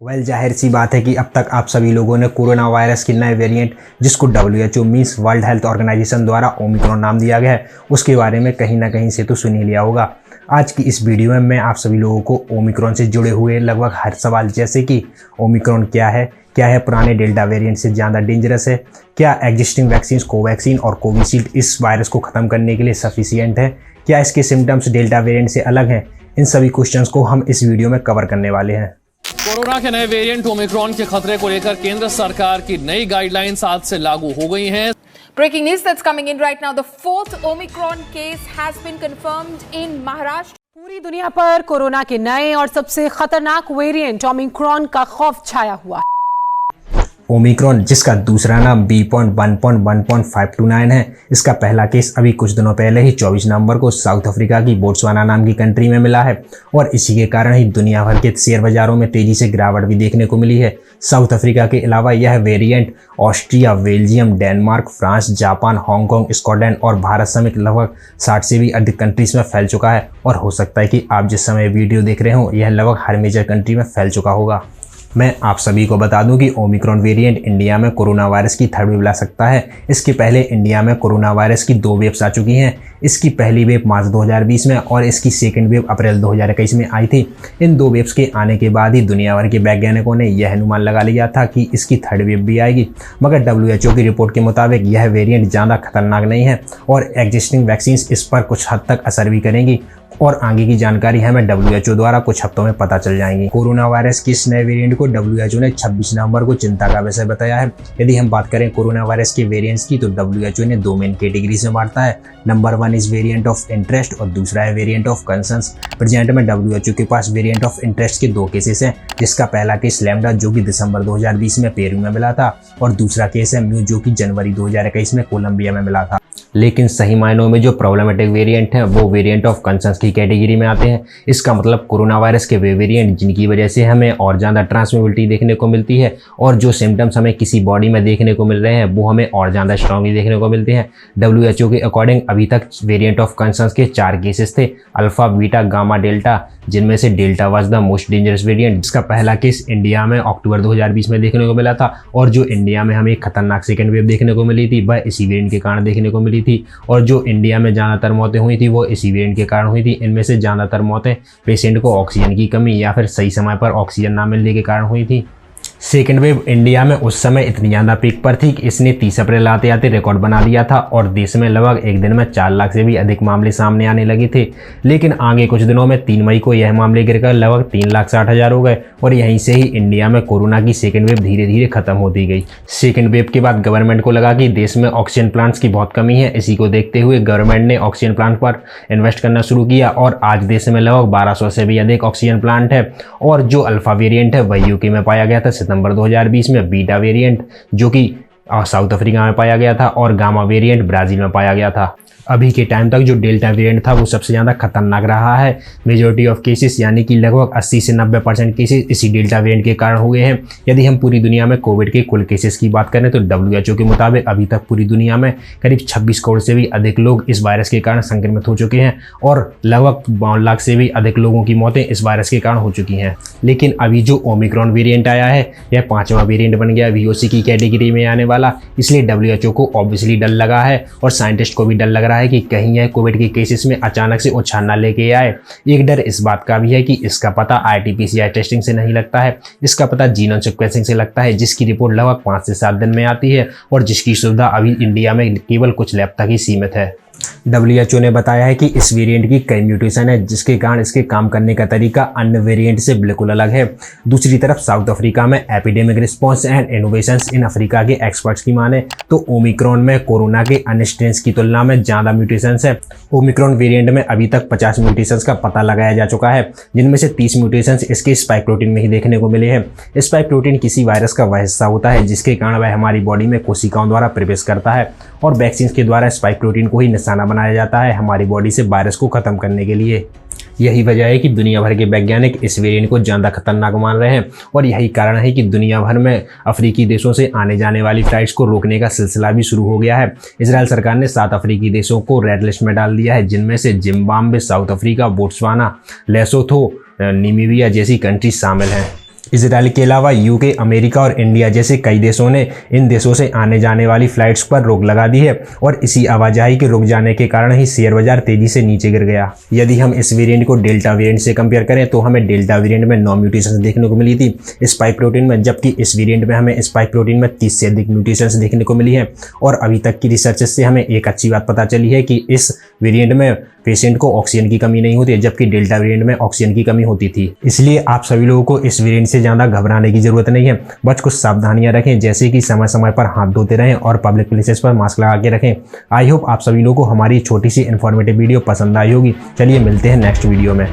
जाहिर सी बात है कि अब तक आप सभी लोगों ने कोरोना वायरस के नए वेरिएंट, जिसको WHO means world health organization द्वारा ओमिक्रॉन नाम दिया गया है, उसके बारे में कहीं ना कहीं से तो सुन ही लिया होगा। आज की इस वीडियो में मैं आप सभी लोगों को ओमिक्रॉन से जुड़े हुए लगभग हर सवाल, जैसे कि ओमिक्रॉन क्या है पुराने डेल्टा वेरिएंट से ज़्यादा डेंजरस है, क्या एग्जिस्टिंग वैक्सीन कोवैक्सीन और कोविशील्ड इस वायरस को ख़त्म करने के लिए सफिशिएंट है, क्या इसके सिम्टम्स डेल्टा वेरिएंट से अलग हैं, इन सभी क्वेश्चंस को हम इस वीडियो में कवर करने वाले हैं। कोरोना के नए वेरिएंट ओमिक्रॉन के खतरे को लेकर केंद्र सरकार की नई गाइडलाइंस आज से लागू हो गई हैं। Breaking news that's coming in right now. The fourth Omicron case has been confirmed in Maharashtra. पूरी दुनिया पर कोरोना के नए और सबसे खतरनाक वेरिएंट ओमिक्रॉन का खौफ छाया हुआ है। ओमिक्रॉन, जिसका दूसरा नाम B.1.1.529 है, इसका पहला केस अभी कुछ दिनों पहले ही 24 नवंबर को साउथ अफ्रीका की बोट्सवाना नाम की कंट्री में मिला है और इसी के कारण ही दुनिया भर के शेयर बाजारों में तेजी से गिरावट भी देखने को मिली है। साउथ अफ्रीका के अलावा यह variant Austria, Belgium, Denmark, France, Japan, Hong Kong, Scotland और भारत समेत लगभग 60 से भी अधिक कंट्रीज में फैल चुका है और हो सकता है कि आप जिस समय वीडियो देख रहे हो यह लगभग हर मेजर कंट्री में फैल चुका होगा। मैं आप सभी को बता दूं कि ओमिक्रॉन वेरिएंट इंडिया में कोरोना वायरस की थर्ड वेव ला सकता है। इसके पहले इंडिया में कोरोना वायरस की 2 वेव्स आ चुकी हैं। इसकी पहली वेव मार्च 2020 में और इसकी सेकंड वेव अप्रैल 2021 में आई थी। इन 2 वेव्स के आने के बाद ही दुनिया भर के वैज्ञानिकों ने यह अनुमान लगा लिया था कि इसकी थर्ड वेव भी आएगी, मगर WHO की रिपोर्ट के मुताबिक यह वेरिएंट ज़्यादा खतरनाक नहीं है और एग्जिस्टिंग वैक्सीन इस पर कुछ हद तक असर भी करेंगी और आगे की जानकारी हमें WHO द्वारा कुछ हफ्तों में पता चल जाएंगी। कोरोना वायरस के इस नए वेरिएंट को WHO ने 26 नवंबर को चिंता का विषय बताया है। यदि हम बात करें कोरोना वायरस के वेरिएंट्स की, तो WHO ने 2 मेन कैटेगरीज में बांटा है। Number 1 is variant of interest और दूसरा है वेरिएंट ऑफ कंसर्न्स। प्रेजेंट में WHO के पास वेरिएंट ऑफ इंटरेस्ट के 2 केसेस हैं, जिसका पहला केस लैम्डा, जो कि दिसंबर 2020 में पेरू में मिला था, और दूसरा केस है म्यू, जो कि जनवरी 2021 में कोलंबिया में मिला था। लेकिन सही मायनों में जो प्रॉब्लमेटिक वेरिएंट हैं वो वेरिएंट ऑफ कंसर्न्स की कैटेगरी में आते हैं। इसका मतलब कोरोना वायरस के वे वेरिएंट जिनकी वजह से हमें और ज़्यादा ट्रांसमिबिलिटी देखने को मिलती है और जो सिम्टम्स हमें किसी बॉडी में देखने को मिल रहे हैं वो हमें और ज़्यादा स्ट्रॉन्गली देखने को मिलते हैं। WHO के अकॉर्डिंग अभी तक वेरिएंट ऑफ कंसर्न्स के 4 केसेस थे, अल्फा, बीटा, गामा, डेल्टा, जिनमें से delta was the most dangerous variant. इसका पहला केस इंडिया में अक्टूबर 2020 में देखने को मिला था और जो इंडिया में हमें खतरनाक सेकेंड वेव देखने को मिली थी वह इसी वेरिएंट के कारण देखने को मिली थी और जो इंडिया में ज़्यादातर मौतें हुई थी वो इसी वेरिएंट के कारण हुई थी। इनमें से ज़्यादातर मौतें पेशेंट को ऑक्सीजन की कमी या फिर सही समय पर ऑक्सीजन ना मिलने के कारण हुई थी। सेकेंड वेव इंडिया में उस समय इतनी ज़्यादा पीक पर थी कि इसने 30 अप्रैल आते आते रिकॉर्ड बना दिया था और देश में लगभग एक दिन में 4 लाख से भी अधिक मामले सामने आने लगे थे। लेकिन आगे कुछ दिनों में 3 मई को यह मामले गिरकर लगभग 3,60,000 हो गए और यहीं से ही इंडिया में कोरोना की सेकेंड वेव धीरे धीरे खत्म होती गई। सेकेंड वेव के बाद गवर्नमेंट को लगा कि देश में ऑक्सीजन प्लांट्स की बहुत कमी है। इसी को देखते हुए गवर्नमेंट ने ऑक्सीजन प्लांट पर इन्वेस्ट करना शुरू किया और आज देश में लगभग 1200 से भी अधिक ऑक्सीजन प्लांट है। और जो अल्फा वेरिएंट है वह यूके में पाया गया था सितंबर 2020 में, बीटा वेरिएंट जो कि साउथ अफ्रीका में पाया गया था और गामा वेरिएंट ब्राज़ील में पाया गया था। अभी के टाइम तक जो डेल्टा वेरिएंट था वो सबसे ज़्यादा खतरनाक रहा है। मेजॉरिटी ऑफ केसेस यानी कि लगभग 80 से 90% केसेस इसी डेल्टा वेरिएंट के कारण हुए हैं। यदि हम पूरी दुनिया में कोविड के कुल केसेस की बात करें तो WHO के मुताबिक अभी तक पूरी दुनिया में करीब 26 करोड़ से भी अधिक लोग इस वायरस के कारण संक्रमित हो चुके हैं और लगभग 52 लाख से भी अधिक लोगों की मौतें इस वायरस के कारण हो चुकी हैं। लेकिन अभी जो ओमिक्रॉन वेरिएंट आया है यह 5वां वेरिएंट बन गया VOC की कैटेगरी में आने वाला, इसलिए WHO को ऑब्वियसली डर लगा है और साइंटिस्ट को भी डर लग रहा है कि कहीं यह कोविड के केसेस में अचानक से उछाल ना लेके आए। एक डर इस बात का भी है कि इसका पता RT-PCR टेस्टिंग से नहीं लगता है, इसका पता जीनोम सीक्वेंसिंग से लगता है, जिसकी रिपोर्ट लगभग 5 से 7 दिन में आती है और जिसकी सुविधा अभी इंडिया में केवल कुछ लैब तक ही सीमित है। WHO ने बताया है कि इस वेरिएंट की कई म्यूटेशन है, जिसके कारण इसके काम करने का तरीका अन्य वेरिएंट से बिल्कुल अलग है। दूसरी तरफ साउथ अफ्रीका में epidemic response and innovations in Africa के एक्सपर्ट्स की माने तो ओमिक्रॉन में कोरोना के अन्य स्ट्रेन्स की तुलना में ज़्यादा म्यूटेशंस है। ओमिक्रॉन वेरिएंट में अभी तक 50 म्यूटेशंस का पता लगाया जा चुका है, जिनमें से 30 म्यूटेशंस इसके स्पाइक प्रोटीन में ही देखने को मिले हैं। स्पाइक प्रोटीन किसी वायरस का वह हिस्सा होता है जिसके कारण वह हमारी बॉडी में कोशिकाओं द्वारा प्रवेश करता है और वैक्सीन के द्वारा स्पाइक प्रोटीन को ही निशाना बनाया जाता है हमारी बॉडी से वायरस को खत्म करने के लिए। यही वजह है कि दुनिया भर के वैज्ञानिक इस वेरिएंट को ज़्यादा खतरनाक मान रहे हैं और यही कारण है कि दुनिया भर में अफ्रीकी देशों से आने जाने वाली फ्लाइट्स को रोकने का सिलसिला भी शुरू हो गया है। इजराइल सरकार ने 7 अफ्रीकी देशों को रेड लिस्ट में डाल दिया है, जिनमें से Zimbabwe, south Africa, Botswana, Lesotho, Namibia जैसी कंट्रीज शामिल हैं। इसराइल के अलावा यूके, अमेरिका और इंडिया जैसे कई देशों ने इन देशों से आने जाने वाली फ्लाइट्स पर रोक लगा दी है और इसी आवाजाही के रुक जाने के कारण ही शेयर बाजार तेजी से नीचे गिर गया। यदि हम इस वेरिएंट को डेल्टा वेरिएंट से कंपेयर करें तो हमें डेल्टा वेरिएंट में 9 म्यूटेशंस देखने को मिली थी स्पाइक प्रोटीन में, जबकि इस वेरिएंट में हमें स्पाइक प्रोटीन में 30 से अधिक म्यूटेशंस देखने को मिली है। और अभी तक की रिसर्च से हमें एक अच्छी बात पता चली है कि इस वेरिएंट में पेशेंट को ऑक्सीजन की कमी नहीं होती है, जबकि डेल्टा वेरिएंट में ऑक्सीजन की कमी होती थी। इसलिए आप सभी लोगों को इस वेरिएंट से ज़्यादा घबराने की जरूरत नहीं है। बस कुछ सावधानियां रखें, जैसे कि समय समय पर हाथ धोते रहें और पब्लिक प्लेसेस पर मास्क लगा के रखें। आई होप आप सभी लोगों को हमारी छोटी सी इन्फॉर्मेटिव वीडियो पसंद आई होगी। चलिए मिलते हैं नेक्स्ट वीडियो में।